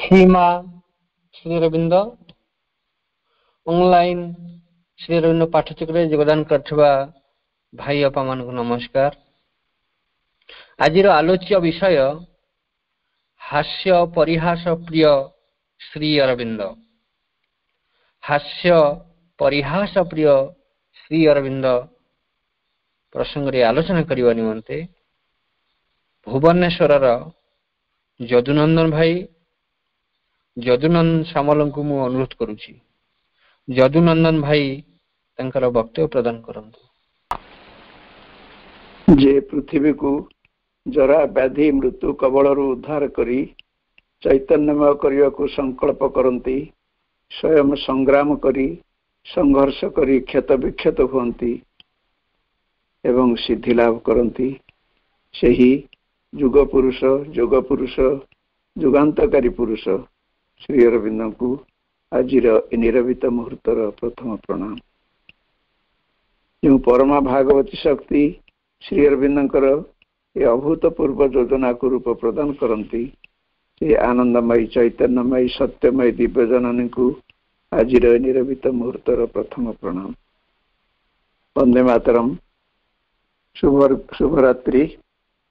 सीमा Shri Arvind online Shri Arvind पाठचक्र योगदान करथिबा भाई अपा मान को नमस्कार। आज आलोच्य विषय हास्य परिहास प्रिय श्री अरविंद। हास्य परिहास प्रिय श्री अरविंद प्रसंग रे आलोचना करने निमंते भुवनेश्वर जदुनंदन भाई जदुनंदन सामल को मु अनुरोध करुछि। जदुनंदन भाई तंकर वक्तव्य प्रदान करंतु। जे पृथ्वी को जरा व्याधि मृत्यु कबल उद्धार करी चैतन्यमय करने को संकल्प करती, स्वयं संग्राम करी संघर्ष करी क्षत विक्षत हुंती एवं सिद्धि लाभ करती, सही युग पुरुष युगांतकारी पुरुष श्री अरविंद को आज निरवित मुहूर्तर प्रथम प्रणाम। जो परमा भागवती शक्ति श्री अरविंदर ये अभूतपूर्व योजना को रूप प्रदान करती, ये आनंदमयी चैतन्यमयी सत्यमयी दिव्य जननी को आज निरवित मुहूर्तर प्रथम प्रणाम। वंदे मातरम। शुभरात्रि।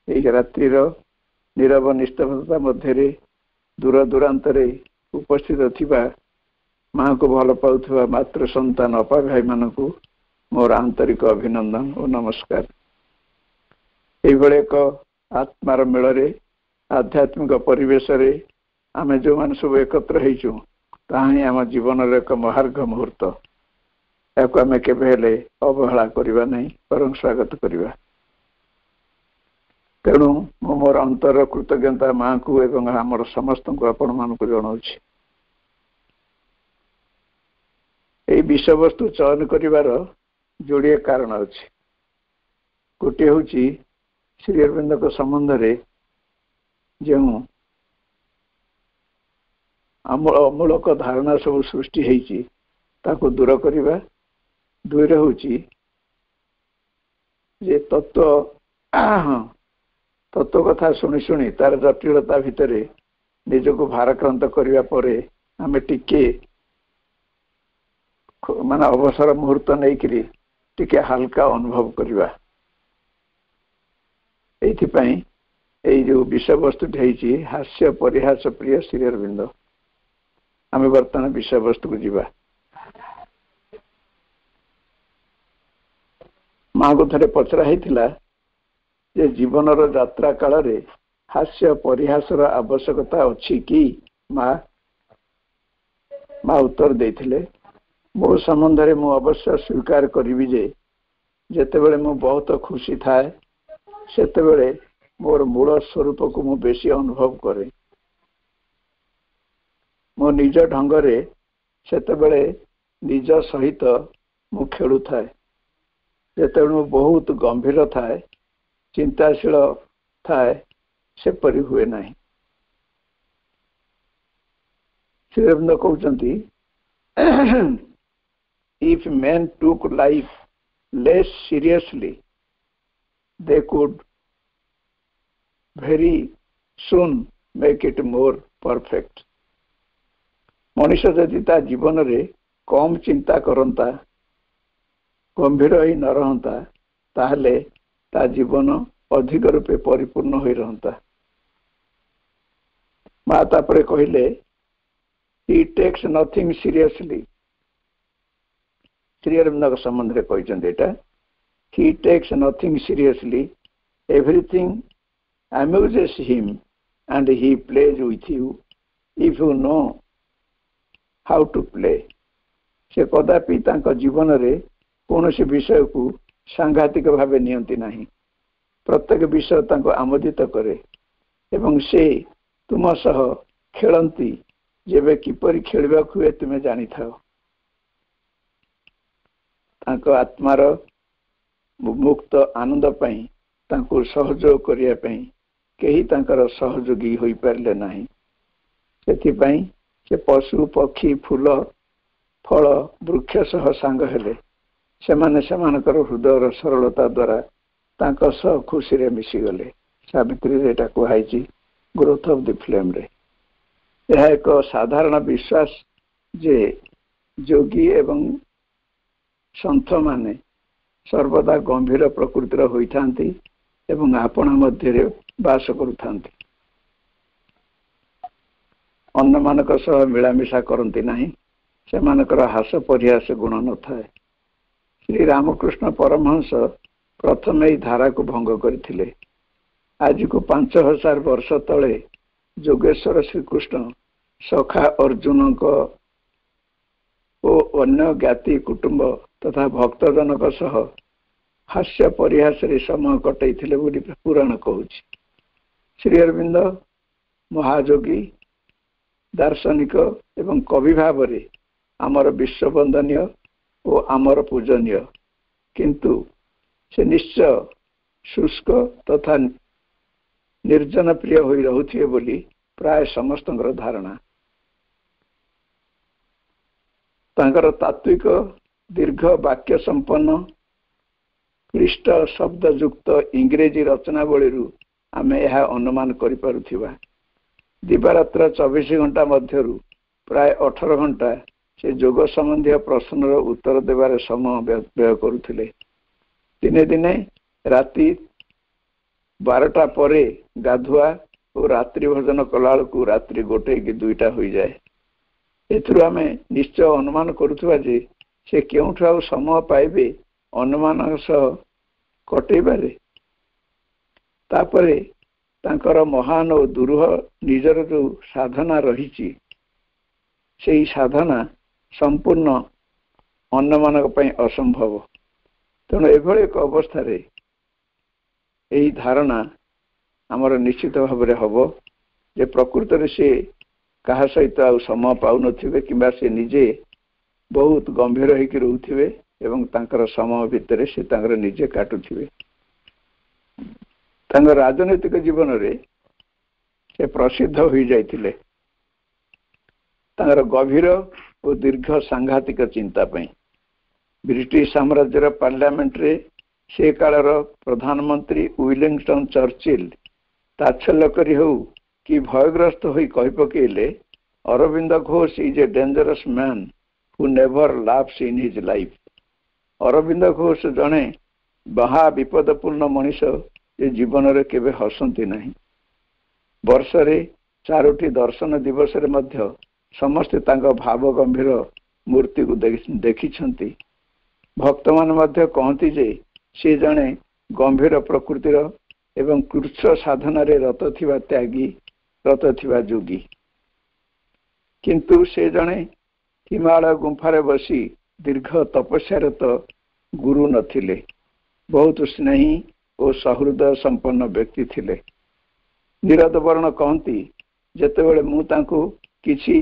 यही रात्रि नीरव निष्ठता मध्य दूर दूरांतरे उपस्थित थिबा माँ को भल पाउथबा मातृ संतान अपा भाई मान को मोर आंतरिक अभिनंदन और नमस्कार। एक आत्मार मेल आध्यात्मिक परिवेश आमे जो मान सब एकत्र होइछु ताही आम जीवन एक महार्घ मुहूर्त। याको आमे केबे हेले अवहेला करिबा नहीं, परम स्वागत करिबा। तेणु मोर अंतर कृतज्ञता माँ को एवं आमर समस्त को आपण मान को जनाउछि। एई विषय वस्तु चयन करिवार जोड़िए कारण अछि। गोटे होछि श्री अरविंद को संबंध रे जो अमूलक धारणा सब सृष्टि होइछि ताको दूर करिबा। दुई होछि जे तत्व कथा शुणी शुणी तार जटिलता भितर निजको भाराक्रांत करने पर आम टिके मान अवसर मुहूर्त नहीं टिके हल्का अनुभव करवा। ये जो विषय वस्तु हास्य परिहास प्रिय श्री अरविंद, आम वर्तमान विषय वस्तु को जीवा। माँ को थे पचरा होता जे जीवन यात्रा काल रे हास्य परिहासर आवश्यकता अच्छी कि माँ उत्तर देथिले, मो संबंध रे मु अवश्य स्वीकार करी जे जेतेबेले मु बहुत खुशी थाए सेतेबेले मोर मूल स्वरूप को मु बेसी अनुभव करे। मो निज ढंग रे सेतेबेले निज सहित मु खेलु थाए। जेतेबेले मु बहुत गंभीर थाए चिंताशील थाए सेपरी हुए नहीं। श्री अरविंद कहते if men took life less seriously they could very soon make it more perfect। मनुष्य यदि ता जीवन रे कम चिंता करता गंभीर ही न रहता ताहले ता जीवन अधिक रूपे परिपूर्ण हो रहता। माँ तापरे कहले he takes nothing seriously। Shri Arvind संबंध रे कहते एटा he takes nothing seriously, everything amuses him and he plays with you if you know how to play। से कदापि तांका जीवन रे कौनसी विषय को सांघातिक भावे नियंती नहीं, प्रत्येक विषय तांको आमोदित करे एवं से तुम सह खेलती जेबे किपरि खेलबा हुए तुमे जानी थाओ। तांको आत्मार मुक्त आनंद पई तांको सहयोग करिया पई केही तांकर सहयोगी होई परले नाही। सेति पई से पशु पक्षी फूल फल वृक्ष सह सांग हेले सेमाने सेमानकर हृदयर सरलता द्वारा तांको सह खुशी रे मिसी गले। सावित्री रे एटा कहैछि ग्रोथ ऑफ द फ्लेम रे। यह एक साधारण विश्वास जे योगी एवं संत माने सर्वदा गंभीर प्रकृतिर होइथांती एवं आपण मध्य बास करुथांती। अन्य मानक सह मिलामिशा करती नहीं, से मानकर हास परिहास गुण न थाए। श्री रामकृष्ण परमहंस प्रथम यही धारा को भंग करथिले। आज को 5000 वर्ष तले जोगेश्वर श्रीकृष्ण सखा अर्जुन को अन्य ज्ञाति कुटुंब तथा भक्तजनक सह हास्य परिहास समय कटैथिले बोली पुराण कहूछि। श्री अरविंद महायोगी दार्शनिक एवं कवि भाव में आमर विश्ववंदनीय और आमर पूजनीय, किंतु से निश्चय शुष्क तथा निर्जन प्रिय हो रहुथिबे बोली प्राय समस्त धारणा। तांकर तात्विक दीर्घ वाक्य संपन्न क्लिष्ट शब्दयुक्त इंग्रेजी रचनावली आम यह अनुमान करिपारुथिबा। दिवारात्र 24 घंटा मध्यरु प्राय 18 घंटा से जोग संबंधी प्रश्नर उत्तर देवार समय व्यय करुथिले। दिने दिने राति 12टा परे गाधुआ और रात्रि भोजन कला को रात्रि 1 कि 2टा हो जाए। एथुरु आमे निश्चय अनुमान करुथुवा जे से केउठु आ समय पाइबे अनुमान सह कटेबारे। तापरे तांकर महान और दुरूह निजर जो साधना रही से साधना संपूर्ण अन्य मानक पई असंभव। तेणु एभली एक अवस्था रे यही धारणा आमर निश्चित भाव में हम जे प्रकृत रे से कहा सहित आ समय पाउ नथिबे किंबा से निजे बहुत गंभीर होकर रोथिबे एवं तांकर समय भितर से तांकर निजे काटुथिबे। तांकर राजनैतिक जीवन रे से प्रसिद्ध हो जाइथिले तांकर गभीर और दीर्घ सांघातिक चिंता पई। ब्रिटिश साम्राज्यर पार्लियामेंट रे से कालर प्रधानमंत्री विलिंगटन चर्चिल ताच्छल्य करी हो कि भयग्रस्त होई कहि पकेले Arvind Ghosh is a dangerous man who never laughs in his life. Arvind Ghosh जने बहा विपदपूर्ण मनीष जे जीवन रे केबे हसंती नहीं। वर्ष रे 4टी दर्शन दिवस रे मध्य समस्ते तांका भाव गंभीर मूर्ति को देखिछंती। भक्त मान मध्य कहती जे से जने गंभीर प्रकृतिर एवं कृच्छ साधना रे रत थिबा त्यागी रत थिबा जोगी, किंतु से जने हिमालय गुंफारे बसी दीर्घ तपस्यारत गुरु नथिले। बहुत स्नेही और सहृदय संपन्न व्यक्ति थिले। नीरद वर्ण कहती जेतेबेले मु तांको किछि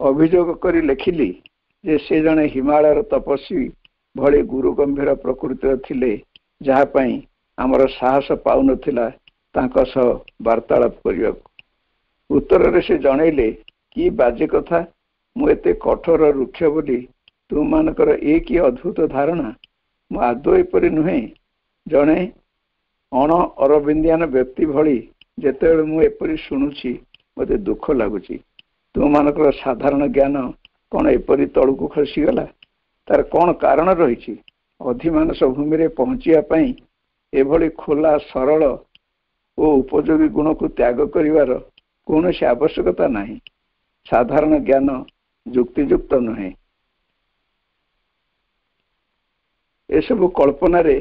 अभियोग करी लेखिली जे से जने हिमालयर तपस्वी भली गुरु गंभीर प्रकृतिर थिले, जहा पई आमर साहस पाउ नथिला तांका सह वार्तालाप करिया। उत्तर रे से जणैले कि बाजे कथा मु एते कठोर रुक्ष बोली तुम मानकर एक ही अद्भुत धारणा। मु आदौ एपरि नुहे। जणे अण अरविंदियान व्यक्ति भली जेतेबेले मु एपरि शुणुछि मते दुख लागुछि। तुम मानकर साधारण ज्ञान कौन एपरि तळुकु खसीगला, तार कौन कारण रही? अधिमानस भूमि रे पहुंचिया पई एभली खोला सरल और उपयोगी गुण को त्याग करिवार कौनसी आवश्यकता नहीं। साधारण ज्ञान युक्तियुक्त नुहे। एसबु कल्पना रे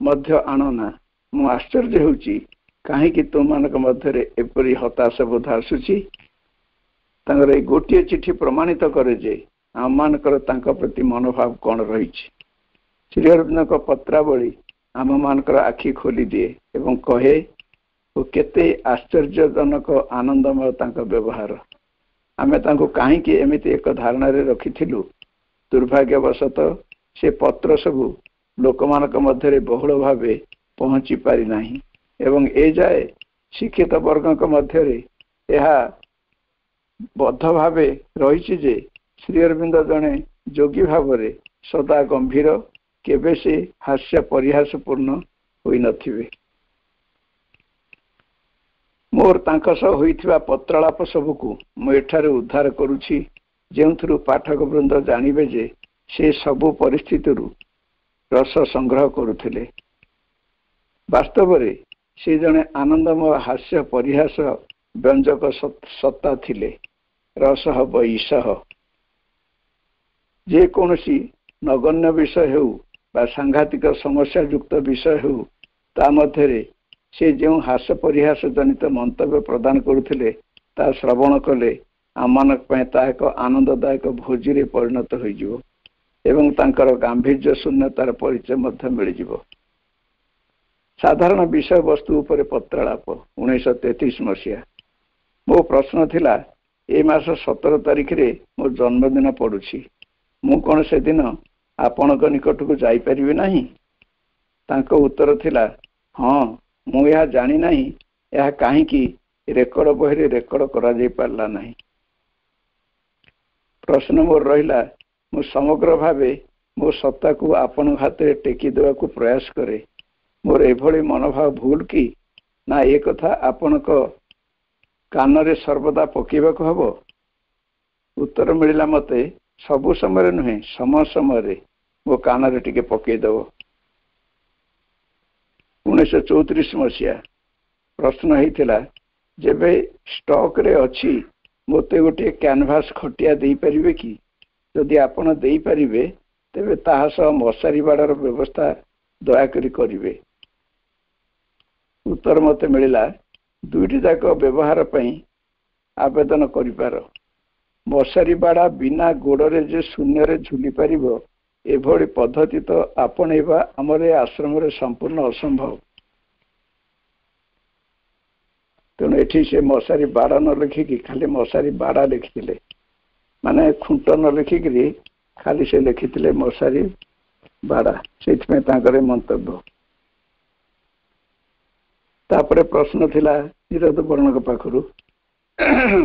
मध्य आणना। मु आश्चर्य होउची काहेकि तुम मानक मध्य एपरी हताश बोध आसुची। तांकर ए गोटिए चिठी प्रमाणित करे जे आम मानकर तांका प्रति मनोभाव कौन रही। श्री अरविंद को पत्रावली आम मानकर आखि खोली दिए एवं कहे वो केते आश्चर्यजनक आनंदमय तांका व्यवहार। आमे तांको काहेकि एमिति एक धारणा रे रखिथिलु। दुर्भाग्यवशत से पत्र सबु लोकमानक मध्य बहुल भावे पहुंची पारि नाही एवं ए जाए शिक्षित वर्ग मध्य बद्ध भावे रही जे श्री अरविंद जने जोगी भाव में सदा गंभीर केबे से हास्य परिहासपूर्ण होई नथिबे। मोर तांका सह होइथिबा पत्रालाप सबुकु मु एठारे उद्धार करूछि, जेउथुरु पाठक वृंद जानिबे जे से सबु परिस्थितिरु रस संग्रह करुथिले। वास्तव रे से जने आनंदमय हास्य परिहास व्यंजक सत्ता थिले। रस वैशः जे कोनसी नगण्य विषय हेउ बा सांघातिक समस्या युक्त विषय हेउ ता मध्यरे से जो हास परिहास जनित मंतव्य प्रदान करुथिले ता श्रवण कले आमनक पय ता एक आनंददायक भोजी रे परिणत होई जिवो एवं तांकर गांभीर्य शून्यतार परिचय मध्य मिल जिवो। साधारण विषय वस्तु उपरे पत्रालाप 1933 मसीहा। मो प्रश्न थिला ए मास 17 तारिख रे मो जन्मदिन पड़ुछि, मु कोन से दिन आपनक निकट को जाई परिबे नाही? तांको उत्तर थिला हां मु यह जानी नाही यह काहे कि रेकर्ड बहिरे रेकर्ड करा जाई पारला नाही। प्रश्न मोर रहिला मु समग्र भावे मो सत्ता को आपन हाथे टेकी देवा को प्रयास करे, मोर एभली मनोभाव भूल कि ना ए कथा आपनक कान रे सर्वदा पकेबाक हबो? उत्तर मिलिला मते सबु समय नुहे समय समय मो कान रे टिके पके देबो। 1934 मसीहा। प्रश्न हेतिला जेबे स्टॉक रे अछि मोते गोटे कैनवास खटिया देई परिबे कि? यदि आपण देई परिबे तेबे ताहा सह मशारी बाड़र व्यवस्था दया करी करिवे। उत्तर मते मिलिला दुईटी जाक व्यवहार पई आवेदन करिपार। मशारी बाड़ा बिना गोड़े जे शून्य रे झुली पारिबो एभली पद्धति तो आपणेबा हमर आश्रम रे संपूर्ण असंभव। तेणु एठी से मशारी बाड़ा न लिखिकी खाली मशारी बाड़ा लिखिथिले, माने खुंट न लिखिकी खाली से लिखिथिले मशारी बाड़ा, सेठमे तांकरे मंतव्य। तापरे प्रश्न थिला निरद वर्णक पाखरु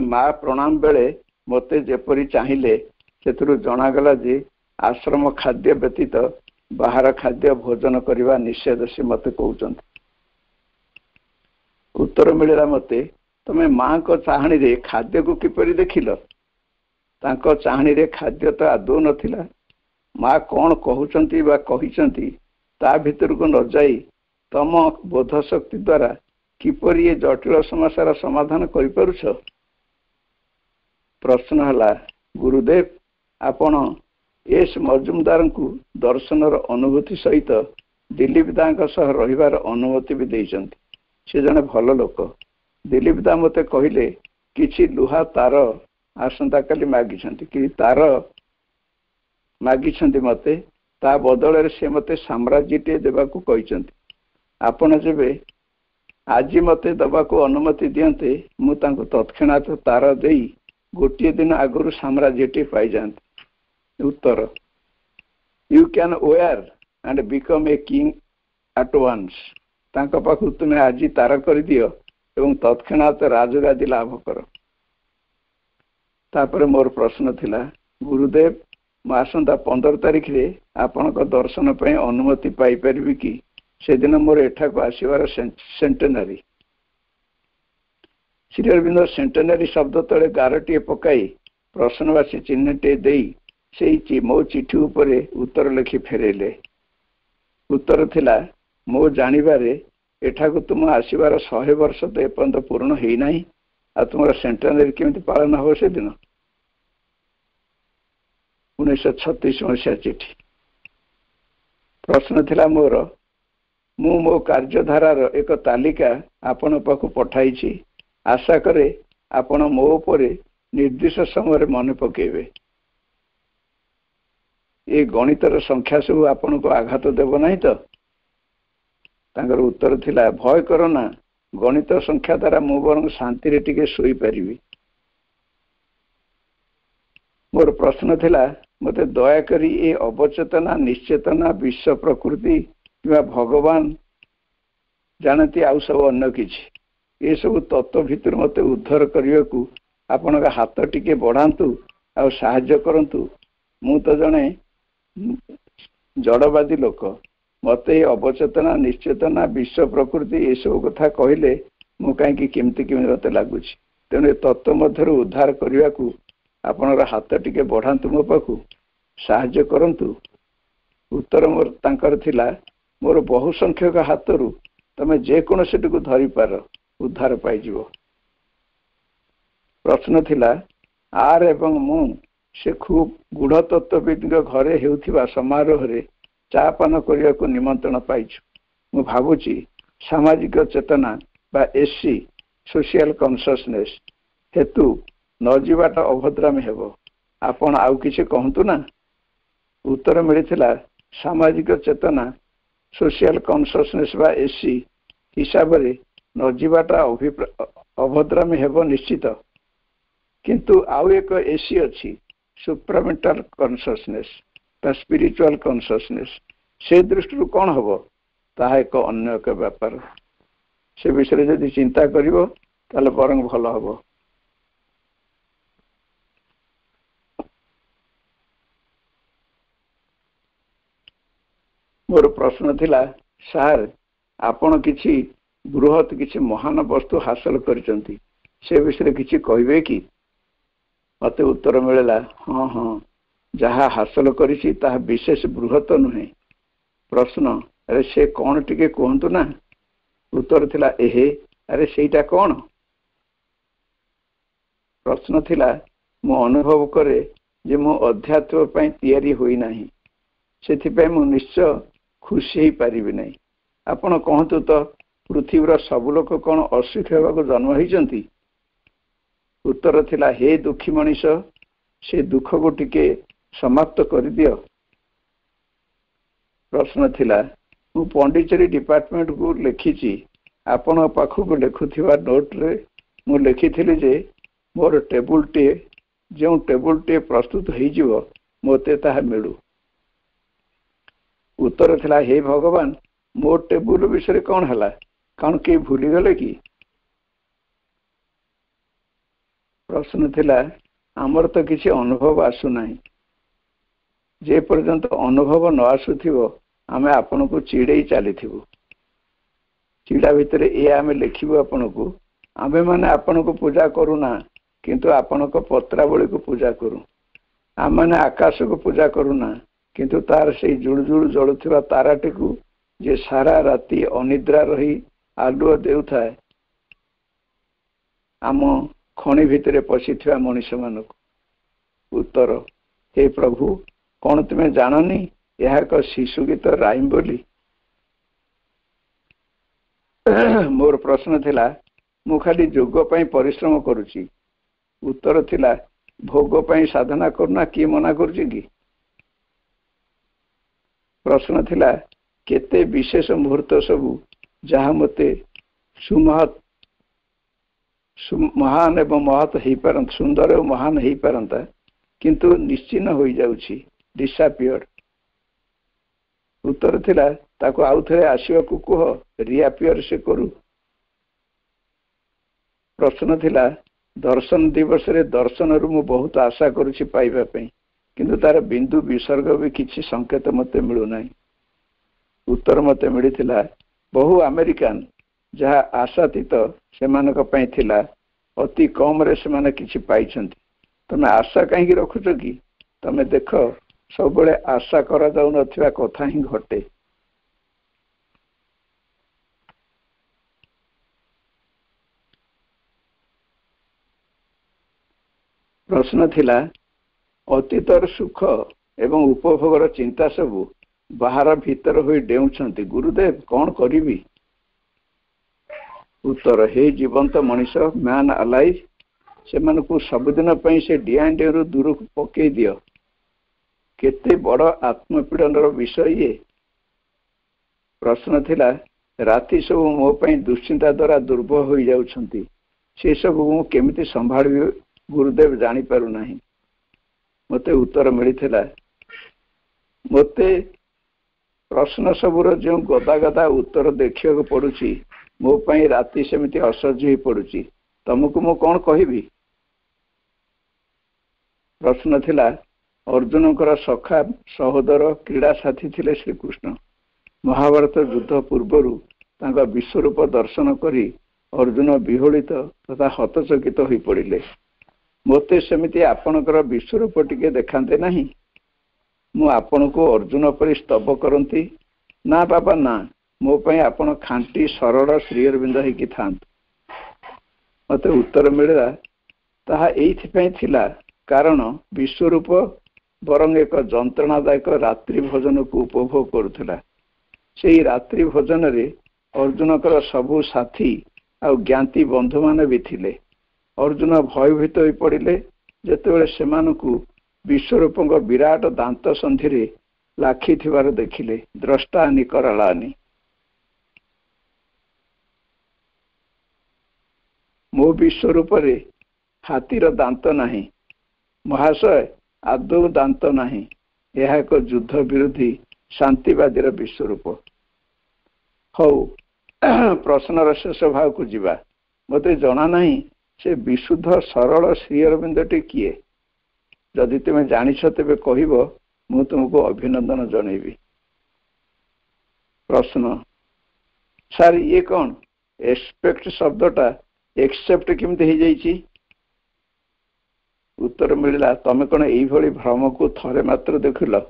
मा प्रणाम बेले मते जेपरी चाहिले सेतरु जणागला जे आश्रम खाद्य व्यतीत बाहर खाद्य भोजन करने निषेध से मते कहउचंत। उत्तर मिलला मते तमे मां को चाहणी रे खाद्य को किपरि देखिल? तांको चाहणी रे खाद्य तो आदौ नथिला। मां कौन कहउचंती बा कहिचंती ता भितर को न जाई तम बोध शक्ति द्वारा किपरि ये जटिल समस्यार समाधान करि पारुछ? प्रश्न हला गुरुदेव आपण एस मजुमदार को दर्शनर अनुभूति सहित दिलीप दांक सह रहिबार अनुमति भी देइचंती। से जने भल लोक। दिलीप दा मते कहिले किछि लुहा तार आसंता काली मागिछंती कि तार मागिछंती मते ता बदल रे से मते साम्राज्यटे देबाकू कहिचंती। आपण जेबे आज मते दबाकू अनुमति दियंते मु तांको तत्क्षणात तार देई गोटे दिन आगुरु साम्राज्यटे पाई जांती। उत्तर you can wear and become a king at once. तांको पाखु तुमे आज तार कर दियो एवं तत्क्षणात राजगादी लाभ कर। तापर मोर प्रश्न थिला गुरुदेव मु आसंता 15 तारिख रे आपनक दर्शन पय अनुमति पाई परबी कि? से दिन मोर एठा को आसीवार सेंटेनरी। श्री अरविंद सेंटेनरी शब्द तले गारटीए पकाई प्रश्नवाची चिन्हटे देई से मो चिठी उपरे उत्तर लिखि फेरेले। उत्तर थिला मो जानिबारे एठा को तुम आसीबार 100 वर्ष तो एपर्यंत पूर्ण हेई नाही आ तुमरा सेंटेनरी केमिति पालन हो से दिन? 1936 मसीहा चिठी। प्रश्न थिला मोर मु मो कार्यधारार एक तालिका आपण पाखु पठाइछि, आशा करे आपण मो उपरे निर्दिष्ट समय मन पकेबे। ये गणितर संख्या सब आपण को आघात देव नहीं तो? तांकर उत्तर थिला भय करो ना, गणित संख्या द्वारा मु बरং शांति रे टिके सोई परिबी। मोर प्रश्न थिला मते दया करी ए अवचेतना निश्चेतना विश्व प्रकृति किंवा भगवान जानती आउ सब अन्य किछि ए सब तत्व भितर मते उद्धार करिया को आपण का हाथ टिके बढ़ांतु आ सहाय्य करंतु। मु तो जने जड़वादी लोक, मते अवचेतना निश्चेतना विश्व प्रकृति ये सब कथा कहले ମୁଁ କାହିଁକି କେମିତି ମତେ ଲାଗୁଛି। ତେଣୁ ଏ ତତ୍ତ୍ୱ ମଧ୍ୟରୁ ଉଦ୍ଧାର କରିବାକୁ ଆପଣଙ୍କର ହାତ ଟିକେ ବଢାନ୍ତୁ, ମୋ ପାଖକୁ ସାହାଯ୍ୟ କରନ୍ତୁ। ଉତ୍ତର ମୋର ତାଙ୍କର ଥିଲା, ମୋର ବହୁ ସଂଖ୍ୟକ ହାତରୁ ତମେ ଯେକୌଣସିଟିକୁ ଧରିପାର, ଉଦ୍ଧାର ପାଇଯିବ। ପ୍ରଶ୍ନ ଥିଲା, ଆର୍ ଏବଂ ମୁଁ ସେ ଖୁବ୍ ଗୂଢ ତତ୍ତ୍ୱବିଦଙ୍କ ଘରେ ହେଉଥିବା ସମାରୋହରେ ଚା ପାନ କରିବାକୁ ନିମନ୍ତ୍ରଣ ପାଇଛୁ। ମୁଁ ଭାବୁଛି ସାମାଜିକ ଚେତନା ବା ଏସ୍ସି ସୋସିଆଲ କନସିୟସନେସ୍ ହେତୁ ନ ଯିବାଟା ଅଭଦ୍ରାମୀ ହେବ। ଆପଣ ଆଉ କିଛି କହନ୍ତୁ ନା। ଉତ୍ତର ମିଳିଥିଲା, ସାମାଜିକ ଚେତନା ସୋସିଆଲ କନସିୟସନେସ୍ ବା ଏସ୍ସି ହିସାବରେ ନ ଯିବାଟା ଅଭଦ୍ରାମୀ ହେବ ନିଶ୍ଚିତ, କିନ୍ତୁ ଆଉ ଏକ ଏସ୍ସି ଅଛି, ସୁପ୍ରାମେଣ୍ଟାଲ କନସିୟସନେସ୍ ବା ସ୍ପିରିଚୁଆଲ କନସିୟସନେସ୍। ସେ ଦୃଷ୍ଟିରୁ କ'ଣ ହବ ତାହା ଏକ ଅନ୍ୟ ଏକ ବ୍ୟାପାର। ସେ ବିଷୟରେ ଯଦି ଚିନ୍ତା କରିବ ତାହେଲେ ବରଂ ଭଲ ହବ। ମୋର ପ୍ରଶ୍ନ ଥିଲା, ସାର୍ ଆପଣ କିଛି ବୃହତ୍ କିଛି ମହାନ ବସ୍ତୁ ହାସଲ କରିଛନ୍ତି, ସେ ବିଷୟରେ କିଛି କହିବେ କି? ମତେ ଉତ୍ତର ମିଳିଲା, ହଁ, ଯାହା ହାସଲ କରିଛି ତାହା ବିଶେଷ ବୃହତ ନୁହେଁ। ପ୍ରଶ୍ନ, ଆରେ ସେ କ'ଣ ଟିକେ କୁହନ୍ତୁ ନା। ଉତ୍ତର ଥିଲା, ଆରେ ସେଇଟା କ'ଣ? ପ୍ରଶ୍ନ ଥିଲା, ମୁଁ ଅନୁଭବ କରେ ଯେ ମୁଁ ଅଧ୍ୟାତ୍ମ ପାଇଁ ତିଆରି ହୋଇନାହିଁ, ସେଥିପାଇଁ ମୁଁ ନିଶ୍ଚୟ ଖୁସି ହେଇପାରିବି ନାହିଁ। ଆପଣ କହନ୍ତୁ ତ, ପୃଥିବୀର ସବୁ ଲୋକ କ'ଣ ଅସୁଖୀ ହେବାକୁ ଜନ୍ମ ହେଇଛନ୍ତି? ଉତ୍ତର ଥିଲା, ହେ ଦୁଃଖୀ ମଣିଷ, ସେ ଦୁଃଖକୁ ଟିକେ ସମାପ୍ତ କରିଦିଅ। ପ୍ରଶ୍ନ ଥିଲା, ମୁଁ ପଣ୍ଡିଚେରୀ ଡିପାର୍ଟମେଣ୍ଟକୁ ଲେଖିଛି, ଆପଣଙ୍କ ପାଖକୁ ଲେଖୁଥିବା ନୋଟରେ ମୁଁ ଲେଖିଥିଲି ଯେ ମୋର ଯେଉଁ ଟେବୁଲଟିଏ ପ୍ରସ୍ତୁତ ହେଇଯିବ ମୋତେ ତାହା ମିଳୁ। ଉତ୍ତର ଥିଲା, ହେ ଭଗବାନ, ମୋ ଟେବୁଲ ବିଷୟରେ କ'ଣ ହେଲା? କ'ଣ କେହି ଭୁଲିଗଲେ କି? ପ୍ରଶ୍ନ ଥିଲା, ଆମର ତ କିଛି ଅନୁଭବ ଆସୁନାହିଁ। ଯେ ପର୍ଯ୍ୟନ୍ତ ଅନୁଭବ ନ ଆସୁଥିବ ଆମେ ଆପଣଙ୍କୁ ଚିଡ଼େଇ ଚାଲିଥିବୁ। ଚିଡ଼ା ଭିତରେ ଆମେ ଲେଖିବୁ ଆପଣଙ୍କୁ, ଆମ୍ଭେମାନେ ଆପଣଙ୍କୁ ପୂଜା କରୁନା, କିନ୍ତୁ ଆପଣଙ୍କ ପତ୍ରାବଳୀକୁ ପୂଜା କରୁ। ଆମମାନେ ଆକାଶକୁ ପୂଜା କରୁନା, କିନ୍ତୁ ତାର ସେଇ ଜୁଳୁ ଜୁଳୁ ଜଳୁଥିବା ତାରାଟିକୁ ଯେ ସାରା ରାତି ଅନିଦ୍ରା ରହି ଆଲୁଅ ଦେଉଥାଏ ଆମ ଖଣି ଭିତରେ ପଶିଥିବା ମଣିଷମାନଙ୍କୁ। ଉତ୍ତର, ହେ ପ୍ରଭୁ, କ'ଣ ତୁମେ ଜାଣନି ଏହା ଏକ ଶିଶୁ ଗୀତ ରାଇମ୍ ବୋଲି? ମୋର ପ୍ରଶ୍ନ ଥିଲା, ମୁଁ ଖାଲି ଯୋଗ ପାଇଁ ପରିଶ୍ରମ କରୁଛି। ଉତ୍ତର ଥିଲା, ଭୋଗ ପାଇଁ ସାଧନା କରୁନା, କିଏ ମନା କରୁଛି କି? ପ୍ରଶ୍ନ ଥିଲା, କେତେ ବିଶେଷ ମୁହୂର୍ତ୍ତ ସବୁ ଯାହା ମୋତେ ମହାନ ଏବଂ ମହତ ହେଇପାରନ୍ତା, ସୁନ୍ଦର ଏବଂ ମହାନ ହେଇପାରନ୍ତା, କିନ୍ତୁ ନିଶ୍ଚିହ୍ନ ହୋଇଯାଉଛି, ଡିସାପିୟର। ଉତ୍ତର ଥିଲା, ତାକୁ ଆଉ ଥରେ ଆସିବାକୁ କୁହ, ରିଆପିୟର ସେ କରୁ। ପ୍ରଶ୍ନ ଥିଲା, ଦର୍ଶନ ଦିବସରେ ଦର୍ଶନରୁ ମୁଁ ବହୁତ ଆଶା କରୁଛି ପାଇବା ପାଇଁ, କିନ୍ତୁ ତାର ବିନ୍ଦୁ ବିସର୍ଗ ବି କିଛି ସଂକେତ ମୋତେ ମିଳୁନାହିଁ। ଉତ୍ତର ମୋତେ ମିଳିଥିଲା, ବହୁ ଆମେରିକାନ ଯାହା ଆଶାତୀତ ସେମାନଙ୍କ ପାଇଁ ଥିଲା, ଅତି କମରେ ସେମାନେ କିଛି ପାଇଛନ୍ତି। ତମେ ଆଶା କାହିଁକି ରଖୁଛ କି? ତମେ ଦେଖ, ସବୁବେଳେ ଆଶା କରାଯାଉନଥିବା କଥା ହିଁ ଘଟେ। ପ୍ରଶ୍ନ ଥିଲା, ଅତୀତର ସୁଖ ଏବଂ ଉପଭୋଗର ଚିନ୍ତା ସବୁ ବାହାର ଭିତର ହୋଇ ଡେଉଁଛନ୍ତି, ଗୁରୁଦେବ କ'ଣ କରିବି? ଉତ୍ତର, ହେ ଜୀବନ୍ତ ମଣିଷ, ମ୍ୟାନ୍ ଆଲାଇଭ୍, ସେମାନଙ୍କୁ ସବୁଦିନ ପାଇଁ ସେ ଡିଆଁ ଡେଉଁରୁ ଦୂରକୁ ପକେଇ ଦିଅ। କେତେ ବଡ଼ ଆତ୍ମପୀଡ଼ନର ବିଷୟ ଇଏ। ପ୍ରଶ୍ନ ଥିଲା, ରାତି ସବୁ ମୋ ପାଇଁ ଦୁଶ୍ଚିନ୍ତା ଦ୍ୱାରା ଦୁର୍ବଳ ହୋଇଯାଉଛନ୍ତି, ସେସବୁ ମୁଁ କେମିତି ସମ୍ଭାଳିବି ଗୁରୁଦେବ ଜାଣିପାରୁନାହିଁ। ମୋତେ ଉତ୍ତର ମିଳିଥିଲା, ମୋତେ ପ୍ରଶ୍ନ ସବୁର ଯେଉଁ ଗଦା ଗଦା ଉତ୍ତର ଦେଖିବାକୁ ପଡୁଛି, ମୋ ପାଇଁ ରାତି ସେମିତି ଅସହ୍ୟ ହୋଇ ପଡୁଛି, ତମକୁ ମୁଁ କ'ଣ କହିବି? ପ୍ରଶ୍ନ ଥିଲା, ଅର୍ଜୁନଙ୍କର ସଖା ସହୋଦର କ୍ରୀଡ଼ା ସାଥୀ ଥିଲେ ଶ୍ରୀକୃଷ୍ଣ। ମହାଭାରତ ଯୁଦ୍ଧ ପୂର୍ବରୁ ତାଙ୍କ ବିଶ୍ୱରୂପ ଦର୍ଶନ କରି अर्जुन विहोलित तथा हतचकित हो पड़े। मते सेमिति आपणकर विश्वरूप टिके देखाते नहीं, मु आपण को अर्जुन पर स्तव करती ना बाबा ना, मो पाई आपण खांटी सरल श्री अरविंद होकी था। मते उत्तर मिलला ताहा एइथिपई थिला कारण विश्वरूप बरंग एक जंत्रणादायक रात्रि भोजन को उपभोग करुला। से रात्रि भोजन रे अर्जुनकर सबु साथी आ ज्ञाति बंधु मान भी थिले। अर्जुन भयभीत हो पड़े जेतेबेले सेमानकु विश्वरूप विराट दांत संधि रे लाखी थिबार देखिले। द्रष्टानी करालानी मो विश्वरूप रे हाथीर दांत नाही, महाशय आदौ दांत नाही। यह एक युद्ध विरोधी शांतिवादी विश्वरूप। हौ प्रश्नर शेष भाव को जीवा। मते जना नहीं से विशुद्ध सरल श्री अरविंद टी किए। जदि तुम जानिछ तेबे कहब, मु तुमको अभिनंदन जनइबी। प्रश्न सार ये कौन एक्सपेक्ट शब्दटा एक्सेप्ट केमती हो जाइछि? उत्तर मिलला तमे कौन यही भ्रम को थरे मात्र देखल?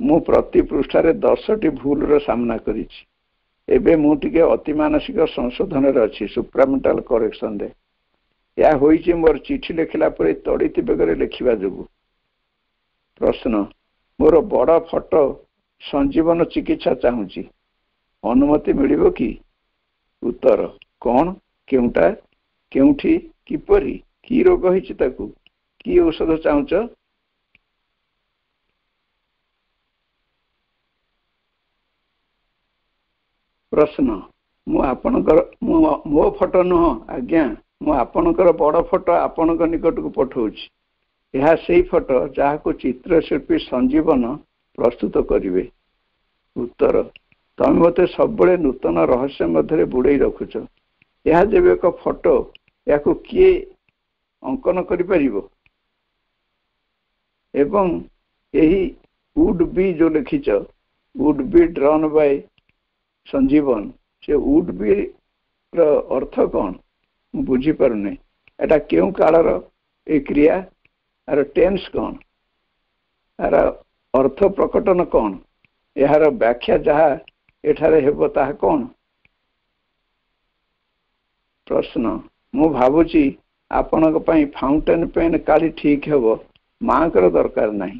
मु प्रति पृष्ठारे 10टी भूल सामना करिछि। एबे मु टिके अति मानसिक संशोधन अच्छी, सुप्रामेंटाल करेक्शन दे। या होइछि मोर चिठी लिखला परे तड़ित बेगरे लिखिबा जोगु। प्रश्न मोर बड़ फोटो संजीवन चिकित्सा चाहूची, अनुमति मिलिबो कि? उत्तर कौन, केउटा, केउठी, किपरि, की रोग होइछि ताकू, की औषध चाहूच? प्रश्न मु आपणकर मो फोटो नुह आज्ञा, मु आपणकर बड़ फोटो आपणक निकट को पठाउछि। यह सेही फोटो जहाको चित्रशिल्पी संजीवन प्रस्तुत करिवे। उत्तर तमे मते सबले नूतन रहस्य मध्य बुड़े रखुच। यह जब एक फोटो या किए अंकन करिपारिबो? एवं यही वुड बी जो लिखिच वुड बी ड्रॉन बाय संजीवन, से वुड बी अर्थ कौन बुझी पारुने? एटा क्यों कालर ए क्रिया, यार टेंस कौन, यार अर्थ प्रकटन कौन, यार व्याख्या जहा एठारे हेबो ताहा कौन? प्रश्न मु भावुची आपणक पई फाउंटेन पेन काली ठीक हेबो, मांकर दरकार नहीं।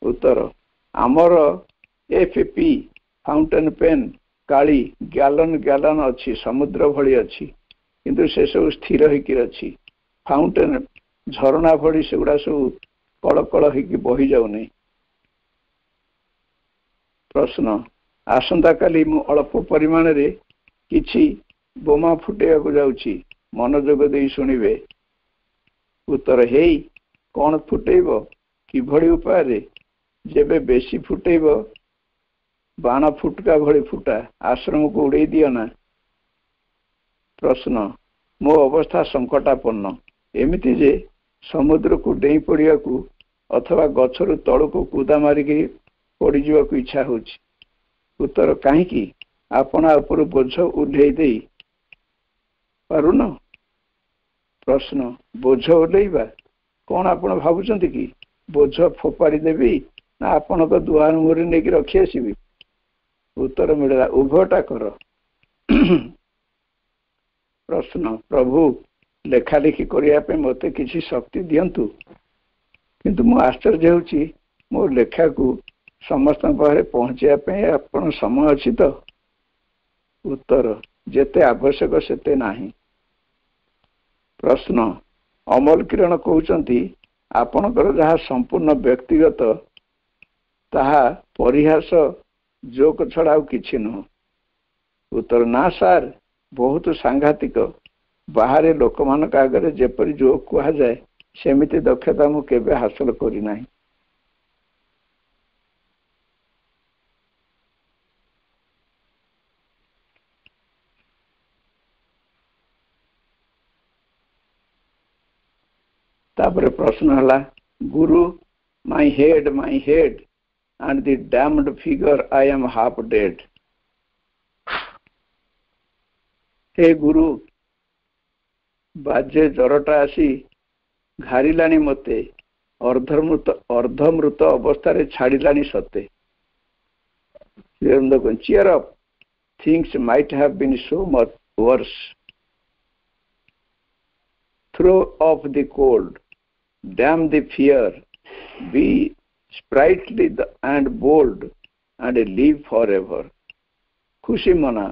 उत्तर आमर एफपी फाउंटेन पेन काली गैलन गैलन अच्छी, समुद्र भली अच्छी, किंतु से सब स्थिर होकर अच्छी। फाउंटेन झरणा भली सेगुड़ा सब कलकल होकर बही जाऊनी। प्रश्न आसंता काली मु अल्प परिमाण रे किछि बोमा फुटेगा जाउछि, मनोयोग दे शुणिबे। उत्तर हेई कौन फुटेब, किभली उपाय? जेबे बेसी फुटेब बाण फुटका भली फुटा, आश्रम को उड़े दियो ना। प्रश्न मो अवस्था संकटापन्न, एमिति जे समुद्र को डेई पड़िया को अथवा गछरु तल को कूदा मारिकी पड़ जावा को इच्छा होछि। उत्तर कहीं आपना ऊपर बोझ उल्लै दे पारुन? प्रश्न बोझ उल्लैबा कौन आपण भावुचंती कि बोझ फोपाड़ी देवी ना आपण दुआर मुहरे नहीं रखी आसबि? उत्तर मिलला उभयटा कर। प्रश्न प्रभु लेखालेखी करने मते किसी शक्ति दियंतु, किंतु मु आश्चर्य होछि मो लेखा को समस्त पाखे पहुँचापी आपण समय अच्छी तो? उत्तर जेते आवश्यक सेते नाही। प्रश्न अमल किरण कहउचंती आपणकर जहाँ संपूर्ण व्यक्तिगत ताहा परिहास जोक छड़ा किछि नुह। उत्तर ना सार बहुत सांघातिक, बाहर लोक मान आगे जेपरी जोक कह जाए सेमिति दक्षता मु केबे हासिल करि नाही। तापर प्रश्न हला गुरु my head and the damned figure I am half dead। हे गुरु ବାଜେ ଜରଟା ଆସି ଘାରିଲାଣି ମତେ, ଅର୍ଦ୍ଧମୃତ ଅବସ୍ଥାରେ ଛାଡ଼ିଲାଣି ସତେ। Cheer up, things might have been so much worse. Throw off the cold, damn the fear, be sprightly and bold and live forever. खुशी मना,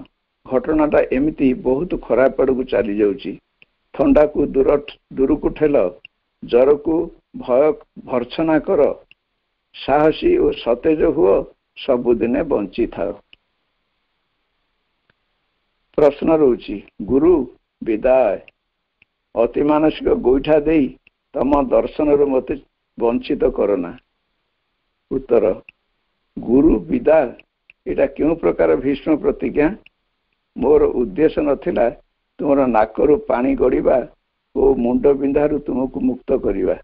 घटनाटा एमिति बहुत खराब आड़क चली जाउची। थंडा को दूर को ठेल, जर को भय भर्सना कर, साहसी और सतेज हुओ, सबुदिने बंची था। प्रश्न रोची, गुरु विदाय, अति मानसिक गोईठा दे तम दर्शन मत वंचित करना। उत्तर, गुरु विदा एटा क्यों प्रकार भीष्म प्रतिज्ञा? मोर उद्देश्य नथिला तुमर नाकरू पानी गड़िबा और मुंड बिंधारू तुमको मुक्त करिबा।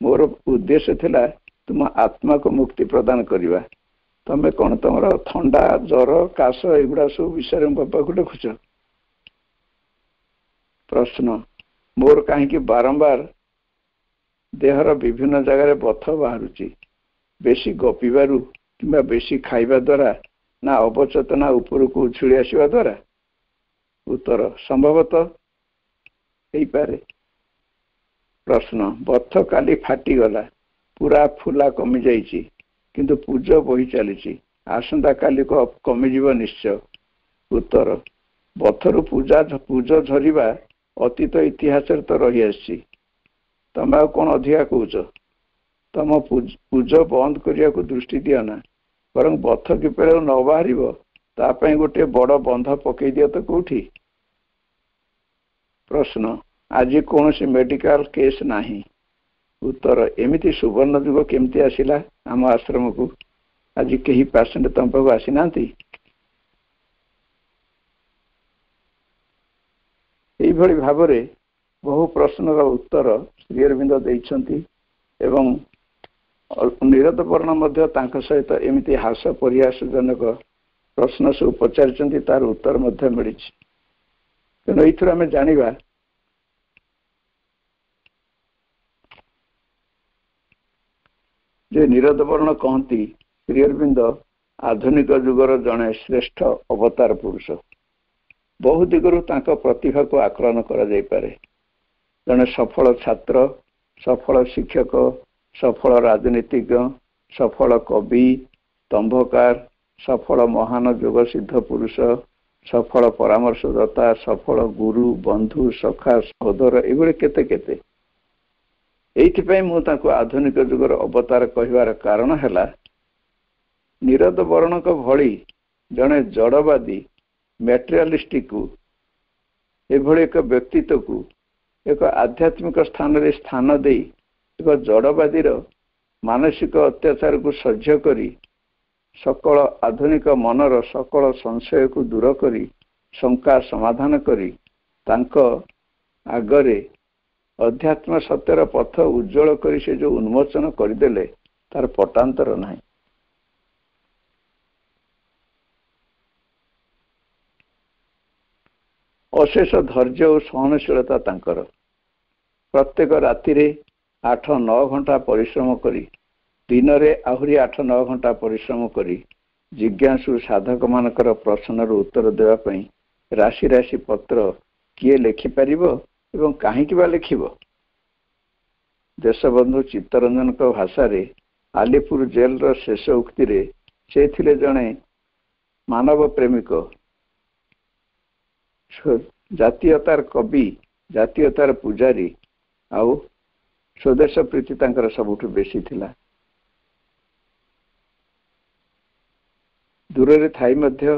मोर उद्देश्य थिला तुम आत्मा को मुक्ति प्रदान करिबा। तमे कौन तुम थंडा जर काश एगुड़ा सब विषय बाबा को देखुच? प्रश्न, मोर कहीं बारंबार देहर विभिन्न जगार बथ बाहरुची, बेसी गपिबारू किंबा बेसी खाइबा द्वारा ना अवचेतना ऊपर को उछुली आसवा द्वारा? उत्तर, संभवतः हो पारे। प्रश्न, बथ काली फाटीगला, पूरा फुला कमी जाइछि, किंतु पूज बही चली, आसंता काली को कमिजिव निश्चय। उत्तर, बथरु पूज झरिबा अतीत इतिहास तो रही आछि। तमे आ कौन अधिका कौच? तम पूज बंद करिया को दृष्टि दियो ना, बरं बथ किपर न बाहर तापाई गोटे बड़ बंध पकई दियो तो कौटी? प्रश्न, आज कौन सी मेडिकल केस नहीं? उत्तर, एमिति सुवर्ण जुग केमती आसिला आम आश्रम को? आज कहीं पेसेंट तुम पाक आसी ना? यही भाव बहु प्रश्नर उत्तर श्री अरविंद देइछंती एवं निरत वर्ण सहित एमती हास परिहासजनक प्रश्न सब पचारि तार उत्तर मिली। तेणु ये आम जाना जे निरत वर्ण कहती श्री अरविंद आधुनिक जुगर जड़े श्रेष्ठ अवतार पुरुष। बहु दिगरु तांका प्रतिभा को आकलन करा जाय पारे। जड़े सफल छात्र, सफल शिक्षक, सफल राजनीतिज्ञ, सफल कवि, स्तंभकार, सफल महान योग सिद्ध पुरुष, सफल परामर्शदाता, सफल गुरु, बंधु, सखा, सहोदर, एगुड़े केते केते। एइथिपई मु तांको आधुनिक जुगर अवतार कहिवार कारण हैला निरद वर्णक भली जड़े जड़वादी मेटेरियलिस्टिक को एभली एक व्यक्तित्व को एक आध्यात्मिक स्थान रे स्थान दे एक जड़वादीर मानसिक अत्याचार को सह्य करी सकल आधुनिक मनर सकल संशय को दूर करी शंका समाधान करी तांको आगरे अध्यात्म सत्यर पथ उज्जवल करी से जो उन्मोचन करदेले तार पटांतर नहीं। अशेष धैर्य और सहनशीलता तांकर। प्रत्येक राति 8-9 घंटा परिश्रम करी दिन में आहरी 8-9 घंटा परिश्रम करी जिज्ञासु साधक मानकर प्रश्नर उत्तर देवाई राशि राशि पत्र किए लिखिपर एवं कहीं लिखिब। देशबंधु चित्तरंजन भाषा रे आलीपुर जेल रो शेष उक्ति रे से थिले जणे मानव प्रेमिक, जातीयतार कवि, जातीयतार पूजारी आउ स्वदेश प्रीति तांकर सबुठु बेसी थिला। दूर रे थाई मध्य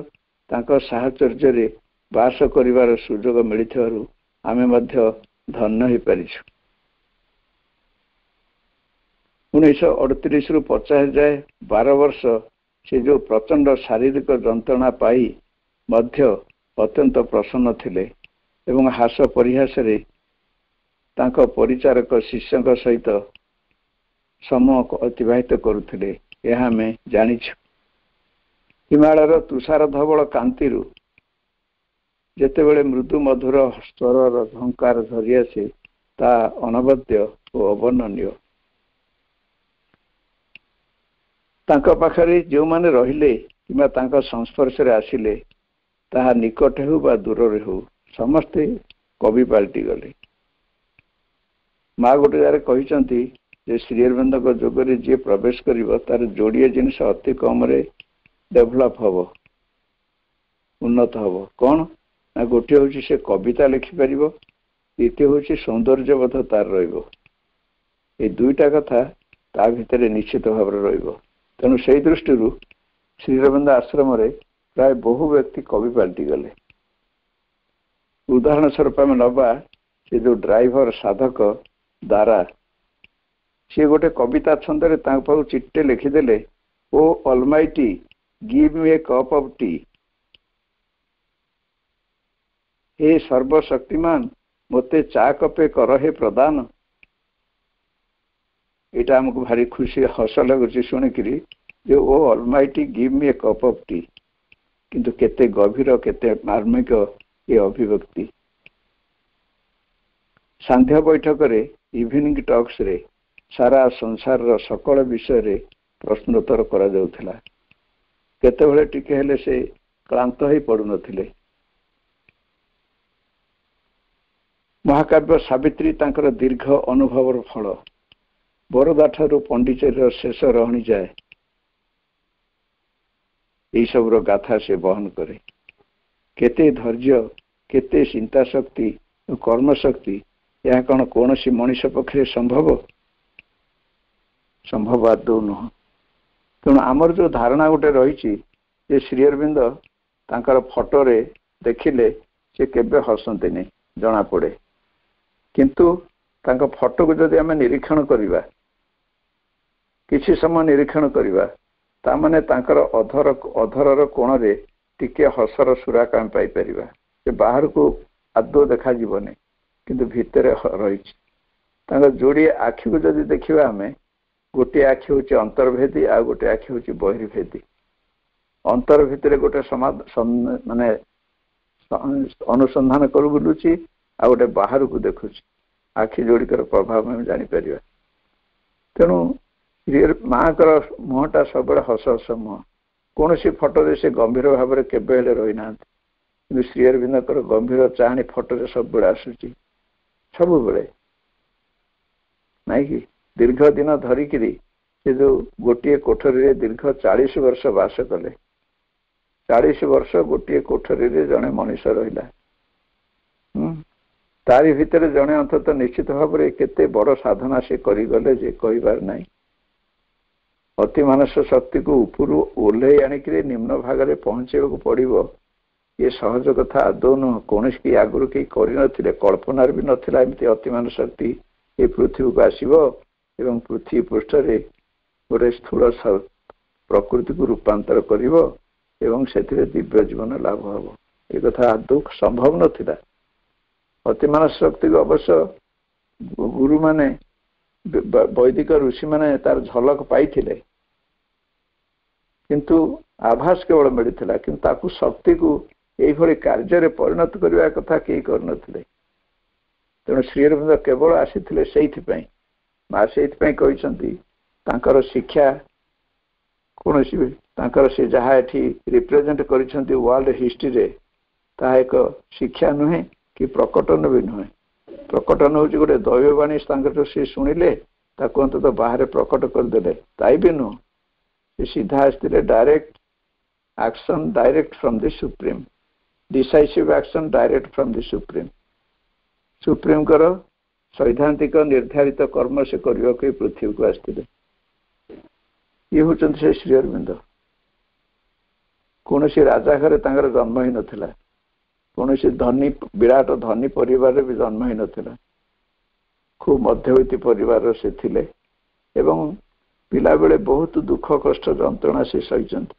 तांकर साहचर्य रे वास करिवार सुजोग मिलिथारु आमे मध्य धन्य हो पारिछु। 1938 रु 50 जाए 12 वर्ष से जो प्रचंड शारीरिक जंत्रणा पाई मध्य अत्यंत प्रसन्न थिले एवं हास परिहास रे तांको परिचारक शिष्य सहित समय अतिबाहित करुथिले यह आमे जानिछु। हिमालयर तुषार धवल कांतिरु ଯେତେବେଳେ ମୃଦୁ ମଧୁର ସ୍ୱରର ଝଙ୍କାର ଧରି ଆସେ ତାହା ଅନବଦ୍ୟ ଓ ଅବର୍ଣ୍ଣନୀୟ। ତାଙ୍କ ପାଖରେ ଯେଉଁମାନେ ରହିଲେ କିମ୍ବା ତାଙ୍କ ସଂସ୍ପର୍ଶରେ ଆସିଲେ, ତାହା ନିକଟ ହେଉ ବା ଦୂରରେ ହେଉ, ସମସ୍ତେ କବି ପାଲଟିଗଲେ। ମା ଗୋଟେ ଜାଗାରେ କହିଛନ୍ତି ଯେ ଶ୍ରୀଅରବିନ୍ଦଙ୍କ ଯୋଗରେ ଯିଏ ପ୍ରବେଶ କରିବ ତାର ଯୋଡ଼ିଏ ଜିନିଷ ଅତି କମରେ ଡେଭଲପ ହବ, ଉନ୍ନତ ହବ। କ'ଣ ନା ଗୋଟିଏ ହେଉଛି ସେ କବିତା ଲେଖିପାରିବ, ଦ୍ୱିତୀୟ ହେଉଛି ସୌନ୍ଦର୍ଯ୍ୟବୋଧ ତାର ରହିବ। এই ଦୁଇଟା କଥା ତା ଭିତରେ ନିଶ୍ଚିତ ଭାବରେ ରହିବ। ତେଣୁ ସେଇ ଦୃଷ୍ଟିରୁ ଶ୍ରୀଅରବିନ୍ଦ ଆଶ୍ରମରେ ପ୍ରାୟ ବହୁ ବ୍ୟକ୍ତି କବି ପାଲଟିଗଲେ। ଉଦାହରଣ ସ୍ୱରୂପ ଆମେ ନେବା ସେ ଯୋଉ ଡ୍ରାଇଭର ସାଧକ ଦାରା, ସିଏ ଗୋଟେ କବିତା ଛନ୍ଦରେ ତାଙ୍କ ପାଖକୁ ଚିଠିଟେ ଲେଖିଦେଲେ, ଓ ଅଲମାଇଟି ଗିଭ୍ ମି ଏ କପ୍ ଅଫ୍ ଟି, हे सर्वशक्तिमान ମୋତେ ଚା କପେ କର ହେ ପ୍ରଦାନ। ଏଇଟା ଆମକୁ ଭାରି ଖୁସି ହସ ଲାଗୁଛି ଶୁଣିକିରି ଯେ ଓ ଅଲମାଇଟି ଗିଭ୍ ମି ଏ କପ୍ ଅଫ୍ ଟି, କିନ୍ତୁ କେତେ ଗଭୀର କେତେ ମାର୍ମିକ ଏ ଅଭିବ୍ୟକ୍ତି। ସାନ୍ଧ୍ୟ ବୈଠକରେ ଇଭିନିଂ ଟକ୍ସରେ ସାରା ସଂସାରର ସକଳ ବିଷୟରେ ପ୍ରଶ୍ନୋତ୍ତର କରାଯାଉଥିଲା। କେତେବେଳେ ଟିକେ ହେଲେ ସେ କ୍ଳାନ୍ତ ହୋଇ ପଡୁନଥିଲେ। ମହାକାବ୍ୟ ସାବିତ୍ରୀ ତାଙ୍କର ଦୀର୍ଘ ଅନୁଭବର ଫଳ। ବରଦା ଠାରୁ ପଣ୍ଡିଚେରୀର ଶେଷ ରହଣି ଯାଏ ଏଇସବୁର ଗାଥା ସେ ବହନ କରେ। କେତେ ଧୈର୍ଯ୍ୟ, କେତେ ଚିନ୍ତା ଶକ୍ତି ଓ କର୍ମଶକ୍ତି, ଏହା କ'ଣ କୌଣସି ମଣିଷ ପକ୍ଷରେ ସମ୍ଭବ? ସମ୍ଭବ ଆଦୌ ନୁହଁ। ତେଣୁ ଆମର ଯୋଉ ଧାରଣା ଗୋଟେ ରହିଛି ଯେ ଶ୍ରୀଅରବିନ୍ଦ ତାଙ୍କର ଫଟୋରେ ଦେଖିଲେ ସେ କେବେ ହସନ୍ତିନି, ଜଣାପଡ଼େ। କିନ୍ତୁ ତାଙ୍କ ଫଟୋକୁ ଯଦି ଆମେ ନିରୀକ୍ଷଣ କରିବା, କିଛି ସମୟ ନିରୀକ୍ଷଣ କରିବା, ତାମାନେ ତାଙ୍କର ଅଧରର କୋଣରେ ଟିକେ ହସର ସୁରାକ ଆମେ ପାଇପାରିବା। ସେ ବାହାରକୁ ଆଦୌ ଦେଖାଯିବନି, କିନ୍ତୁ ଭିତରେ ରହିଛି। ତାଙ୍କ ଯୋଡ଼ିଏ ଆଖିକୁ ଯଦି ଦେଖିବା ଆମେ, ଗୋଟିଏ ଆଖି ହେଉଛି ଅନ୍ତର୍ଭେଦୀ, ଆଉ ଗୋଟିଏ ଆଖି ହେଉଛି ବହିର୍ଭେଦୀ। ଅନ୍ତର ଭିତରେ ଗୋଟେ ମାନେ ଅନୁସନ୍ଧାନ କରୁ ବୁଲୁଛି, ଆଉ ଗୋଟେ ବାହାରକୁ ଦେଖୁଛି। ଆଖି ଯୋଡ଼ିକର ପ୍ରଭାବ ଆମେ ଜାଣିପାରିବା। ତେଣୁ ମାଙ୍କର ମୁହଁଟା ସବୁବେଳେ ହସ ହସ ମୁହଁ। କୌଣସି ଫଟୋରେ ସେ ଗମ୍ଭୀର ଭାବରେ କେବେ ହେଲେ ରହିନାହାନ୍ତି, କିନ୍ତୁ ଶ୍ରୀଅରବିନ୍ଦଙ୍କର ଗମ୍ଭୀର ଚାହାଣୀ ଫଟୋରେ ସବୁବେଳେ ଆସୁଛି, ସବୁବେଳେ। ନାଇଁ କି ଦୀର୍ଘ ଦିନ ଧରିକିରି ସେ ଯୋଉ ଗୋଟିଏ କୋଠରୀରେ ଦୀର୍ଘ 40 ବର୍ଷ ବାସ କଲେ। 40 ବର୍ଷ ଗୋଟିଏ କୋଠରୀରେ ଜଣେ ମଣିଷ ରହିଲା। ତାରି ଭିତରେ ଜଣେ ଅନ୍ତତଃ ନିଶ୍ଚିତ ଭାବରେ କେତେ ବଡ଼ ସାଧନା ସେ କରିଗଲେ ଯେ କହିବାର ନାହିଁ। ଅତି ମାନସ ଶକ୍ତିକୁ ଉପରୁ ଓହ୍ଲେଇ ଆଣିକିରି ନିମ୍ନ ଭାଗରେ ପହଞ୍ଚେଇବାକୁ ପଡ଼ିବ, ଏ ସହଜ କଥା ଆଦୌ ନୁହଁ। କୌଣସି କେହି ଆଗରୁ କେହି କରିନଥିଲେ, କଳ୍ପନାରେ ବି ନଥିଲା ଏମିତି ଅତିମାନ ଶକ୍ତି ଏ ପୃଥିବୀକୁ ଆସିବ ଏବଂ ପୃଥିବୀ ପୃଷ୍ଠରେ ଗୋଟେ ସ୍ଥୂଳ ପ୍ରକୃତିକୁ ରୂପାନ୍ତର କରିବ ଏବଂ ସେଥିରେ ଦିବ୍ୟ ଜୀବନ ଲାଭ ହବ। ଏ କଥା ଆଦୌ ସମ୍ଭବ ନଥିଲା। ଅତିମାନ ଶକ୍ତିକୁ ଅବଶ୍ୟ ଗୁରୁମାନେ, ବୈଦିକ ଋଷିମାନେ ତାର ଝଲକ ପାଇଥିଲେ, କିନ୍ତୁ ଆଭାସ କେବଳ ମିଳିଥିଲା। କିନ୍ତୁ ତାକୁ ଶକ୍ତିକୁ ଏଇଭଳି କାର୍ଯ୍ୟରେ ପରିଣତ କରିବା କଥା କେହି କରିନଥିଲେ। ତେଣୁ ଶ୍ରୀଅରବିନ୍ଦ କେବଳ ଆସିଥିଲେ ସେଇଥିପାଇଁ। ମା ସେଇଥିପାଇଁ କହିଛନ୍ତି ତାଙ୍କର ଶିକ୍ଷା କୌଣସି ତାଙ୍କର ସେ ଯାହା ଏଠି ରିପ୍ରେଜେଣ୍ଟ କରିଛନ୍ତି ୱାର୍ଲଡ ହିଷ୍ଟ୍ରିରେ, ତାହା ଏକ ଶିକ୍ଷା ନୁହେଁ କି ପ୍ରକଟନ ବି ନୁହେଁ। ପ୍ରକଟନ ହେଉଛି ଗୋଟେ ଦୈବବାଣୀ ତାଙ୍କର ସେ ଶୁଣିଲେ ତାକୁ ଅନ୍ତତଃ ବାହାରେ ପ୍ରକଟ କରିଦେଲେ, ତାଇ ବି ନୁହଁ। ସେ ସିଧା ଆସିଥିଲେ direct action, direct from the supreme, decisive action direct from the supreme. ସୁପ୍ରିମଙ୍କର ସୈଦ୍ଧାନ୍ତିକ ନିର୍ଦ୍ଧାରିତ କର୍ମ ସେ କରିବାକୁ ଏ ପୃଥିବୀକୁ ଆସିଥିଲେ। ଇଏ ହେଉଛନ୍ତି ସେ ଶ୍ରୀଅରବିନ୍ଦ। କୌଣସି ରାଜା ଘରେ ତାଙ୍କର ଜନ୍ମ ହେଇନଥିଲା, କୌଣସି ଧନୀ ବିରାଟ ଧନୀ ପରିବାରରେ ବି ଜନ୍ମ ହେଇନଥିଲା। ଖୁବ୍ ମଧ୍ୟବିତ୍ତ ପରିବାରର ସେ ଥିଲେ ଏବଂ ପିଲାବେଳେ ବହୁତ ଦୁଃଖ କଷ୍ଟ ଯନ୍ତ୍ରଣା ସେ ସହିଛନ୍ତି।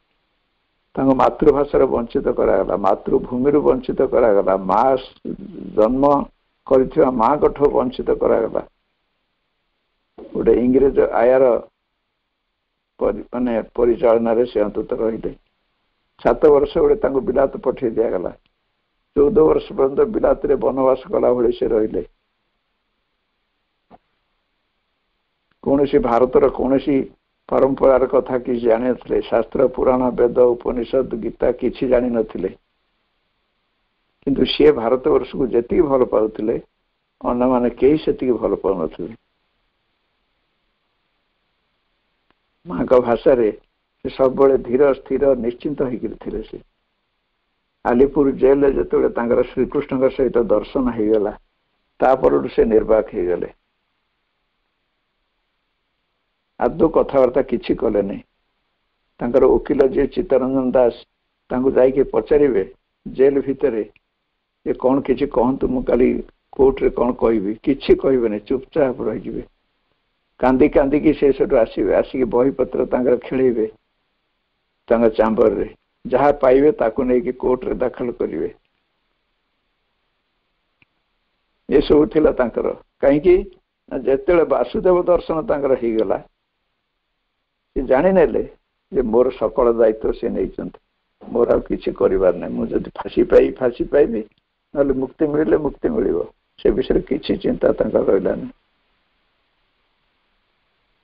ତାଙ୍କ ମାତୃଭାଷାର ବଞ୍ଚିତ କରାଗଲା, ମାତୃଭୂମିରୁ ବଞ୍ଚିତ କରାଗଲା, ମା ଜନ୍ମ କରିଥିବା ମାଙ୍କଠୁ ବଞ୍ଚିତ କରାଗଲା। ଗୋଟେ ଇଂରେଜ ଆୟାର ମାନେ ପରିଚାଳନାରେ ସେ ଅନ୍ତତଃ ରହିଲେ। 7 ବର୍ଷ ବେଳେ ତାଙ୍କୁ ବିଲାତ ପଠେଇ ଦିଆଗଲା। 14 वर्ष पर्यंत बिलात बनवास कला भली से रहिले। कौन सी भारतर कौन सी परंपरार कथा कि जानी नथिले, शास्त्र पुराण वेद उपनिषद गीता किछि जानी नथिले, किंतु सी भारत वर्ष को जेति भल पाउथिले अन्य माने केही सेति भल पाउ नथिले। माँ का भाषा रे से सब बड़े धीर स्थिर निश्चिंत होकर थे। से आलिपुर जेल जो तांकर श्रीकृष्ण सहित दर्शन हो गला तापर से निर्वाक हो गले। आदौ कथबार्ता किछि कले नहीं। तांकर वकील जे चित्तरंजन दास तांको जाइके पचारे जेल भितर ये कौन किछि कहतु मु काली कोर्ट रे कौन कहबी, किछि कहबे चुपचाप रही कांदी कांदी की से आसवे आसिक बही पत्र तांकर खेलेबे तांकर चांबर रे जहाँ पाइबे ताकू नहीं कि कोर्ट रे दाखल करिवे। ये सब थिला तांकर कहीं जेतेले वासुदेव दर्शन तांकर ही गला से जानि नेले जे मोर सकल दायित्व से नहीं मोर आ किछि करिवार नै। मु जदि फांसी पाइबी नले मुक्ति मिले मुक्ति मिलिबो से विषय किछि चिंता तांकर रहला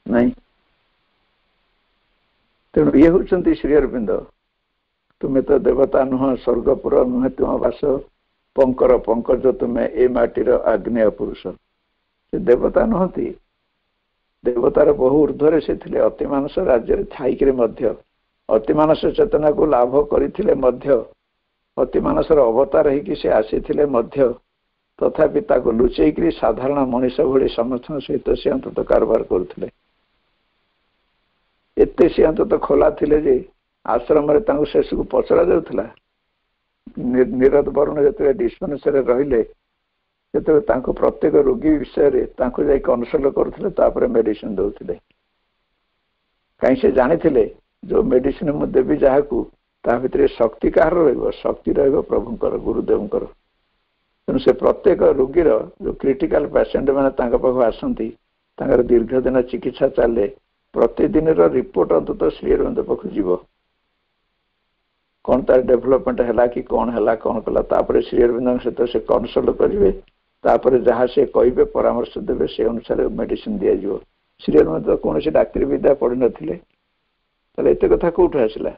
नहीं। तेणु ये होती श्री अरविंद, तुम्हें तो देवता नुह स्वर्गपुर नुहे तुम वास पंकर पंकज तुम्हें ए माटीर आग्नेय पुरुष। से देवता नुहति, देवतार बहु ऊर्ध्वरे से थिले। अतिमानस राज्य थाइक अतिमानस चेतना को लाभ करथिले मध्य अतिमानसर अवतार होगी से आसी मध्य तथापि ताको लुचेकरी साधारण मनीष भली समस्त सहित से अंततः कारबार करथिले। एते से अंततः खोला थिले जे आश्रम रे तांको शेष को पचरा जाउथला। निरद वर्ण जते डिस्पेंसरी रहिले जते तांको प्रत्येक रोगी विषय रे तांको जाई कन्सल्ट करथिले तापर मेडिसिन दउथिले। काई से जानि थिले जो मेडिसिन मु देबी जाहाकू ता भितरे शक्ति कार रहइबो, शक्ति रहइबो प्रभुंकर गुरुदेवंकर। तेणु से प्रत्येक रोगीर जो क्रिटिकल पेसेंट मैंने पाख आसती दीर्घ दिन चिकित्सा चले प्रतिदिन रिपोर्ट अंत श्री अरविंद पाख जीव कौन तार डेभलपमेंट है कि कौन है कौन कला तापर श्री अरविंद सहित से कनसल्ट करेंगे तापर जहाँ से कहे परामर्श देवे से अनुसार मेडिसिन दिज्व। श्री अरविंद तो कौन डाक्तरी विद्या पढ़ी नथिले ताले एते कथा कोठु आसिला।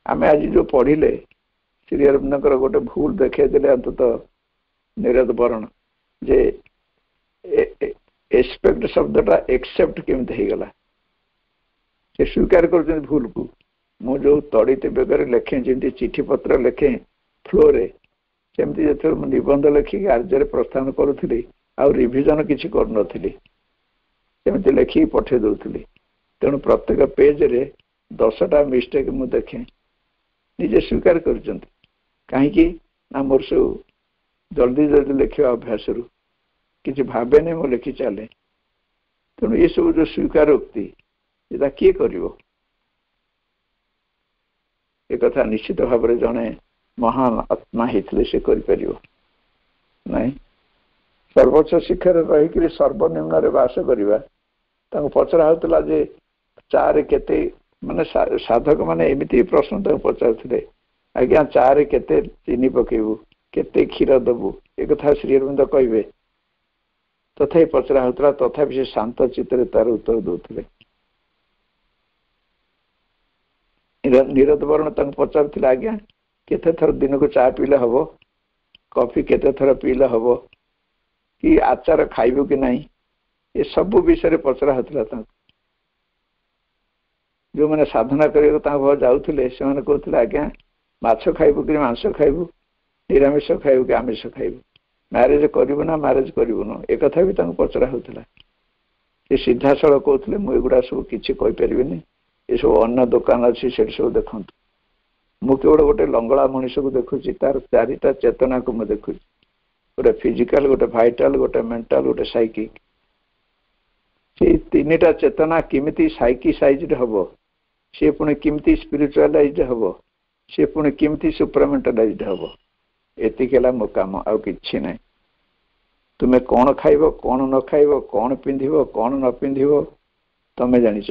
आमे आज जो पढ़िले श्री अरविंद गोटे भूल देखे देले अंततः निरद वर्ण जे एक्सपेक्ट शब्दटा एक्सेप्ट केमती हो गला से स्वीकार कर भूल को। मु जो तड़ित बेगर लेखे जमी चिठी पत्र लेखे फ्लोरे सेमती जो निबंध लेखिक आर्य प्रस्थान करुली आ रिविजन किसी करनी सेमती लेखिक पठे दूसरी। तेणु प्रत्येक पेज रे 10टा मिस्टेक मु देखे निजे स्वीकार कर कहीं मोर सब जल्दी जल्दी लिखा अभ्यास रु किसी भावे नहीं मो लिखि चले। तेणु ये सब जो स्वीकार उक्ति ये किए कर कथा निश्चित भाव में जड़े महान आत्मा होते से कर नहीं। सर्वोच्च शिखर रहीकि सर्वनिम्न रे वास करवा पचरा होता जे चार केते माने साधक माने एमती प्रश्न पचार आज्ञा चारे केते चीनी पकेबू केते क्षीर दबू एक कथा श्री अरविंद कहे तथा पचरा होता तथा से शांत चित्त तार उत्तर दौले। निरद वर्ण पचार आज्ञा केते थर दिन को चा पीले हम कॉफी केते थर पीले हम कि आचार खाइबू कि नहीं ये सब विषय पचरा होता। जो मैंने साधना करने जाऊे से कहते आज्ञा माछ खाइबू कि मांस खाइबू निरामिष खाइबू कि आमिष खाइबू मैरेज करू ना मैरेज करूँ एक कथा भी पचरा होता। से सीधा सड़क कहते मुझा सब किसी कहीपरि ये सब अन्न दुकान अच्छी से सब देखु मु केवल गोटे लंगड़ा मनीष को देखुची तार चारिटा चेतना को मुझे देखुची गोटे फिजिकल गोटे भाइटाल गोटे मेंटाल गोटे साइकिक से तीनटा चेतना किमिति साइकिसाइज्ड हम सी पुणी किमिति स्पिरिचुअलाइज्ड हम सी पुणी किमिति सुपरमेंटलाइज्ड हम एतिकेला मो काम आउ किछि नै। तुम्हें कौन खाइब कौन न खाइब कौन पिंधिब कौन न पिंधिब तमें जानिच।